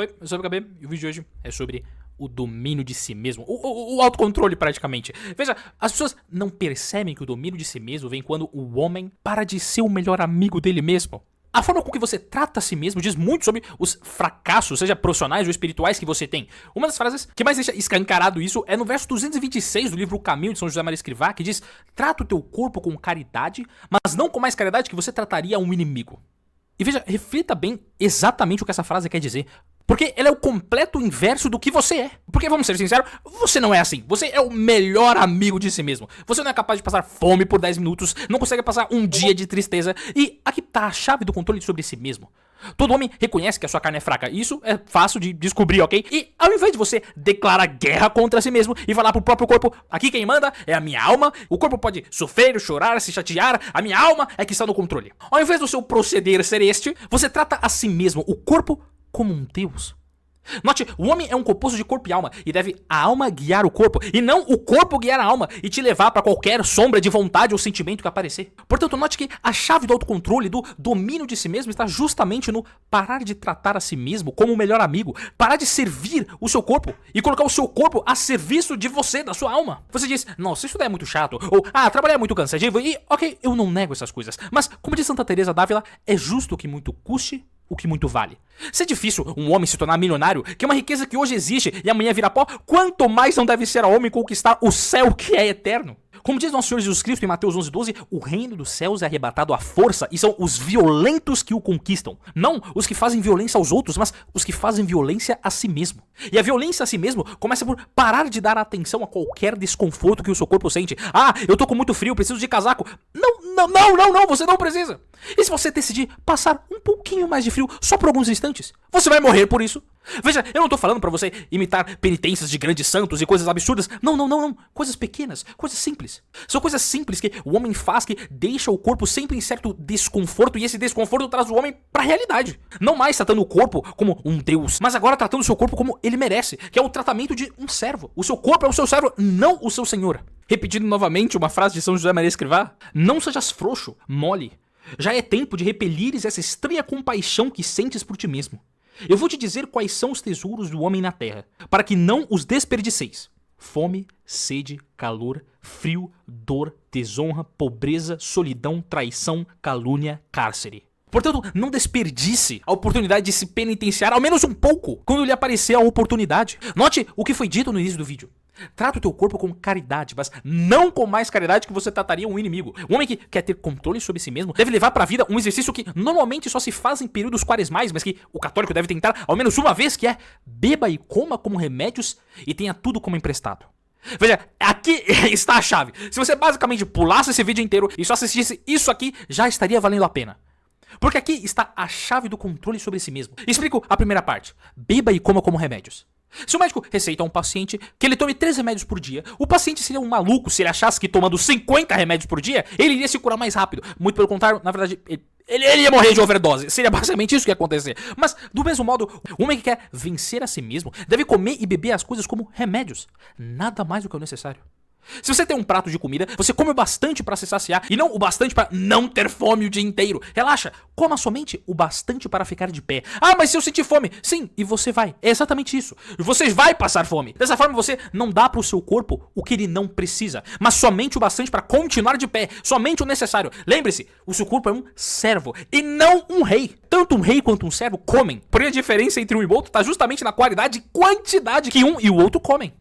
Oi, eu sou o BKB e o vídeo de hoje é sobre o domínio de si mesmo, o autocontrole praticamente. Veja, as pessoas não percebem que o domínio de si mesmo vem quando o homem para de ser o melhor amigo dele mesmo. A forma com que você trata a si mesmo diz muito sobre os fracassos, seja profissionais ou espirituais, que você tem. Uma das frases que mais deixa escancarado isso é no verso 226 do livro O Caminho, de São José Maria Escrivá, que diz: trata o teu corpo com caridade, mas não com mais caridade que você trataria um inimigo. E veja, reflita bem exatamente o que essa frase quer dizer. Porque ela é o completo inverso do que você é. Porque, vamos ser sinceros, você não é assim. Você é o melhor amigo de si mesmo. Você não é capaz de passar fome por 10 minutos, não consegue passar um dia de tristeza. E aqui tá a chave do controle sobre si mesmo. Todo homem reconhece que a sua carne é fraca. Isso é fácil de descobrir, ok? E ao invés de você declarar guerra contra si mesmo e falar pro próprio corpo: aqui quem manda é a minha alma, o corpo pode sofrer, chorar, se chatear, a minha alma é que está no controle. Ao invés do seu proceder ser este, você trata a si mesmo, o corpo, como um deus. Note, o homem é um composto de corpo e alma, e deve a alma guiar o corpo, e não o corpo guiar a alma e te levar para qualquer sombra de vontade ou sentimento que aparecer. Portanto, note que a chave do autocontrole, do domínio de si mesmo, está justamente no parar de tratar a si mesmo como o melhor amigo, parar de servir o seu corpo e colocar o seu corpo a serviço de você, da sua alma. Você diz: nossa, isso daí é muito chato, ou trabalhar é muito cansativo, e ok, eu não nego essas coisas, mas como diz Santa Teresa d'Ávila, é justo que muito custe o que muito vale. Se é difícil um homem se tornar milionário, que é uma riqueza que hoje existe e amanhã vira pó, quanto mais não deve ser ao homem conquistar o céu que é eterno. Como diz nosso Senhor Jesus Cristo em Mateus 11:12, o reino dos céus é arrebatado à força e são os violentos que o conquistam. Não os que fazem violência aos outros, mas os que fazem violência a si mesmo. E a violência a si mesmo começa por parar de dar atenção a qualquer desconforto que o seu corpo sente. Eu tô com muito frio, preciso de casaco. Não, você não precisa. E se você decidir passar um pouquinho mais de frio só por alguns instantes, você vai morrer por isso. Veja, eu não tô falando pra você imitar penitências de grandes santos e coisas absurdas. Não. Coisas pequenas, coisas simples. São coisas simples que o homem faz que deixa o corpo sempre em certo desconforto, e esse desconforto traz o homem pra realidade. Não mais tratando o corpo como um deus, mas agora tratando o seu corpo como ele merece, que é o tratamento de um servo. O seu corpo é o seu servo, não o seu senhor. Repetindo novamente uma frase de São José Maria Escrivá: não sejas frouxo, mole. Já é tempo de repelires essa estranha compaixão que sentes por ti mesmo. Eu vou te dizer quais são os tesouros do homem na terra, para que não os desperdiceis: fome, sede, calor, frio, dor, desonra, pobreza, solidão, traição, calúnia, cárcere. Portanto, não desperdice a oportunidade de se penitenciar ao menos um pouco quando lhe aparecer a oportunidade. Note o que foi dito no início do vídeo. Trata o teu corpo com caridade, mas não com mais caridade que você trataria um inimigo. O homem que quer ter controle sobre si mesmo deve levar pra vida um exercício que normalmente só se faz em períodos quaresmais, mas que o católico deve tentar ao menos uma vez, que é: beba e coma como remédios e tenha tudo como emprestado. Veja, aqui está a chave. Se você basicamente pulasse esse vídeo inteiro e só assistisse isso aqui, já estaria valendo a pena. Porque aqui está a chave do controle sobre si mesmo. Explico a primeira parte: beba e coma como remédios. Se o médico receita a um paciente que ele tome 3 remédios por dia, o paciente seria um maluco se ele achasse que tomando 50 remédios por dia, ele iria se curar mais rápido. Muito pelo contrário, na verdade, ele ia morrer de overdose. Seria basicamente isso que ia acontecer. Mas, do mesmo modo, o homem que quer vencer a si mesmo deve comer e beber as coisas como remédios. Nada mais do que o necessário. Se você tem um prato de comida, você come o bastante para se saciar e não o bastante para não ter fome o dia inteiro. Relaxa, coma somente o bastante para ficar de pé. Mas se eu sentir fome, sim, e você vai. É exatamente isso. Você vai passar fome. Dessa forma você não dá para o seu corpo o que ele não precisa, mas somente o bastante para continuar de pé, somente o necessário. Lembre-se, o seu corpo é um servo e não um rei. Tanto um rei quanto um servo comem. Porém a diferença entre um e o outro está justamente na qualidade e quantidade que um e o outro comem.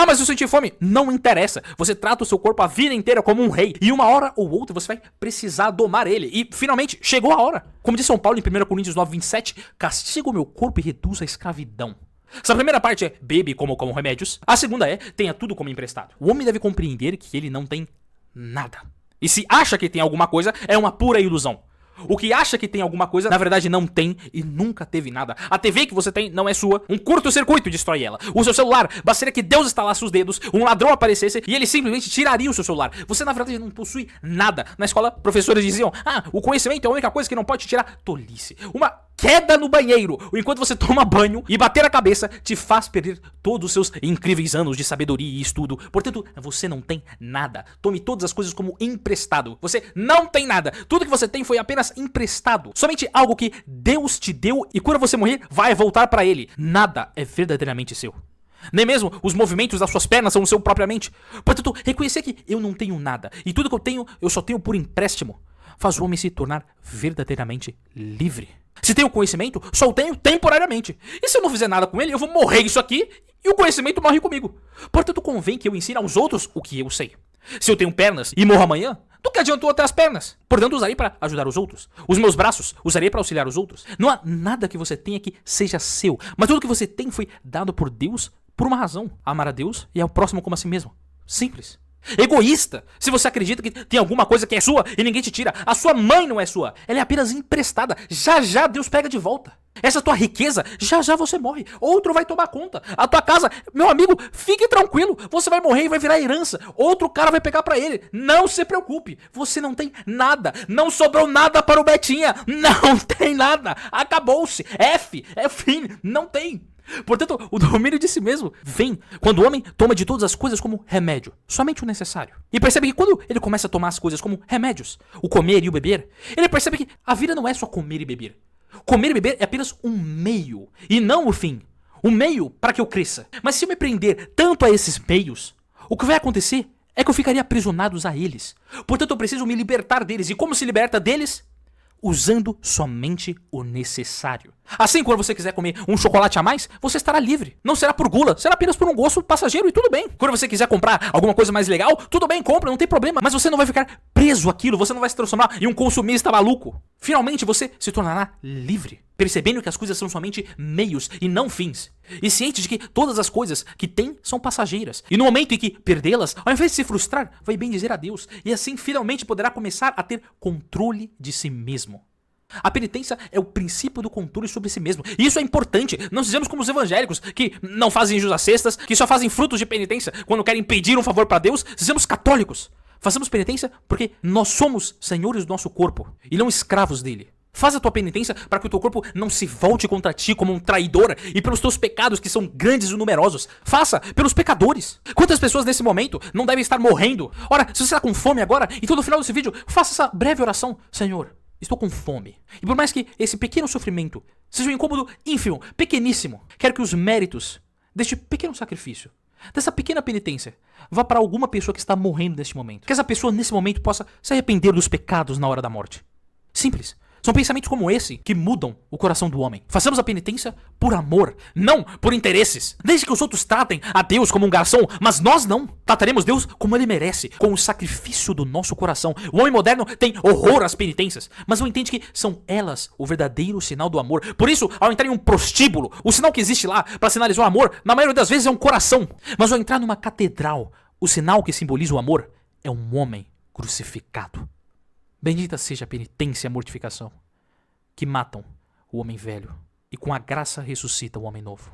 Mas se eu sentir fome, não interessa. Você trata o seu corpo a vida inteira como um rei, e uma hora ou outra você vai precisar domar ele. E finalmente, chegou a hora. Como diz São Paulo em 1 Coríntios 9:27, castiga o meu corpo e reduz a escravidão. Essa primeira parte é: bebe como remédios. A segunda é: tenha tudo como emprestado. O homem deve compreender que ele não tem nada. E se acha que tem alguma coisa, é uma pura ilusão. O que acha que tem alguma coisa, na verdade não tem e nunca teve nada. A TV que você tem não é sua. Um curto-circuito destrói ela. O seu celular, bastaria que Deus estalasse os dedos, um ladrão aparecesse e ele simplesmente tiraria o seu celular. Você na verdade não possui nada. Na escola, professores diziam: o conhecimento é a única coisa que não pode te tirar. Tolice. Uma queda no banheiro, ou enquanto você toma banho e bater a cabeça, te faz perder todos os seus incríveis anos de sabedoria e estudo. Portanto, você não tem nada. Tome todas as coisas como emprestado. Você não tem nada. Tudo que você tem foi apenas emprestado. Somente algo que Deus te deu e quando você morrer, vai voltar pra ele. Nada é verdadeiramente seu. Nem mesmo os movimentos das suas pernas são o seu propriamente. Portanto, reconhecer que eu não tenho nada e tudo que eu tenho, eu só tenho por empréstimo, faz o homem se tornar verdadeiramente livre. Se tenho conhecimento, só o tenho temporariamente. E se eu não fizer nada com ele, eu vou morrer isso aqui e o conhecimento morre comigo. Portanto, convém que eu ensine aos outros o que eu sei. Se eu tenho pernas e morro amanhã, do que adiantou até as pernas? Portanto, usarei para ajudar os outros. Os meus braços, usarei para auxiliar os outros. Não há nada que você tenha que seja seu, mas tudo que você tem foi dado por Deus por uma razão. Amar a Deus e ao próximo como a si mesmo. Simples. Egoísta, se você acredita que tem alguma coisa que é sua e ninguém te tira. A sua mãe não é sua, ela é apenas emprestada. Já já Deus pega de volta. Essa tua riqueza, já já você morre. Outro vai tomar conta. A tua casa, meu amigo, fique tranquilo. Você vai morrer e vai virar herança. Outro cara vai pegar pra ele. Não se preocupe. Você não tem nada. Não sobrou nada para o Betinha. Não tem nada. Acabou-se. F. É fim. Não tem. Portanto, o domínio de si mesmo vem quando o homem toma de todas as coisas como remédio, somente o necessário. E percebe que quando ele começa a tomar as coisas como remédios, o comer e o beber, ele percebe que a vida não é só comer e beber. Comer e beber é apenas um meio e não o fim. Um meio para que eu cresça. Mas se eu me prender tanto a esses meios, o que vai acontecer é que eu ficaria aprisionado a eles. Portanto, eu preciso me libertar deles. E como se liberta deles? Usando somente o necessário. Assim, quando você quiser comer um chocolate a mais, você estará livre. Não será por gula, será apenas por um gosto passageiro e tudo bem. Quando você quiser comprar alguma coisa mais legal, tudo bem, compra, não tem problema. Mas você não vai ficar preso àquilo, você não vai se transformar em um consumista maluco. Finalmente você se tornará livre, percebendo que as coisas são somente meios e não fins. E ciente de que todas as coisas que tem são passageiras. E no momento em que perdê-las, ao invés de se frustrar, vai bem dizer adeus. E assim finalmente poderá começar a ter controle de si mesmo. A penitência é o princípio do controle sobre si mesmo. E isso é importante. Não sejamos como os evangélicos, que não fazem jus às cestas, que só fazem frutos de penitência quando querem pedir um favor para Deus. Sejamos católicos. Façamos penitência porque nós somos senhores do nosso corpo e não escravos dele. Faz a tua penitência para que o teu corpo não se volte contra ti como um traidor e pelos teus pecados que são grandes e numerosos. Faça pelos pecadores. Quantas pessoas nesse momento não devem estar morrendo? Ora, se você está com fome agora, então no final desse vídeo, faça essa breve oração. Senhor, estou com fome. E por mais que esse pequeno sofrimento seja um incômodo ínfimo, pequeníssimo, quero que os méritos deste pequeno sacrifício, dessa pequena penitência, vá para alguma pessoa que está morrendo neste momento. Que essa pessoa nesse momento possa se arrepender dos pecados na hora da morte. Simples. São pensamentos como esse que mudam o coração do homem. Façamos a penitência por amor, não por interesses. Desde que os outros tratem a Deus como um garçom, mas nós não. Trataremos Deus como ele merece, com o sacrifício do nosso coração. O homem moderno tem horror às penitências, mas não entende que são elas o verdadeiro sinal do amor. Por isso, ao entrar em um prostíbulo, o sinal que existe lá para sinalizar o amor, na maioria das vezes é um coração. Mas ao entrar numa catedral, o sinal que simboliza o amor é um homem crucificado. Bendita seja a penitência e a mortificação, que matam o homem velho e com a graça ressuscita o homem novo.